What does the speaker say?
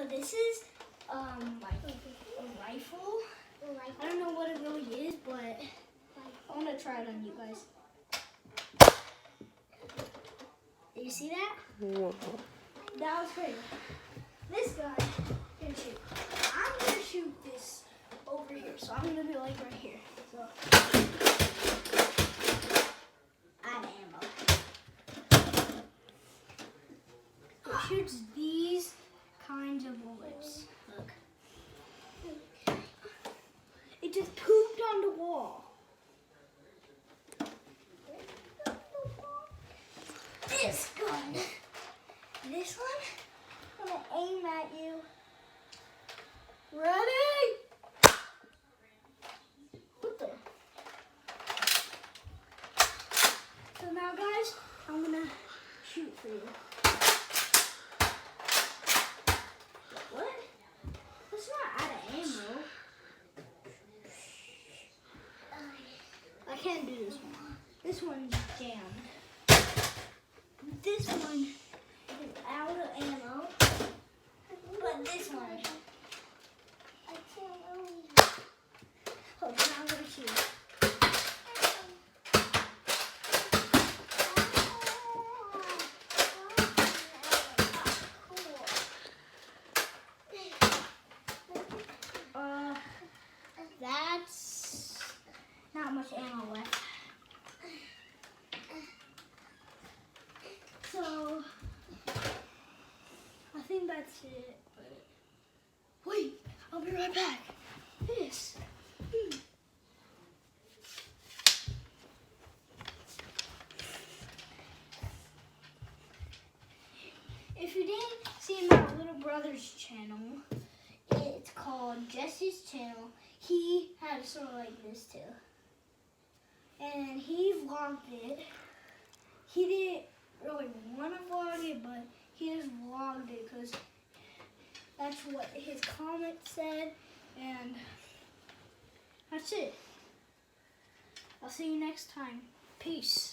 So this is like a rifle. I don't know what it really is, but I want to try it on you guys. Did you see that? Whoa. That was crazy. This guy can shoot. I'm gonna shoot this over here, so I'm gonna be like right here. So I have ammo. It shoots these kinds of bullets. Look. It just pooped on the wall. This gun. This one, I'm gonna aim at you. Ready? What the? So now, guys, I'm gonna shoot for you. What? That's not out of ammo. I can't do this one. This one's jammed. This one is out of ammo. But this one. Oh, now I'm gonna shoot. That's not much ammo left. So I think that's it. Wait, I'll be right back. This. If you didn't see my little brother's channel, it's called Jesse's channel. He had a sort of like this too. And he vlogged it. He didn't really want to vlog it, but he just vlogged it because that's what his comment said. And that's it. I'll see you next time. Peace.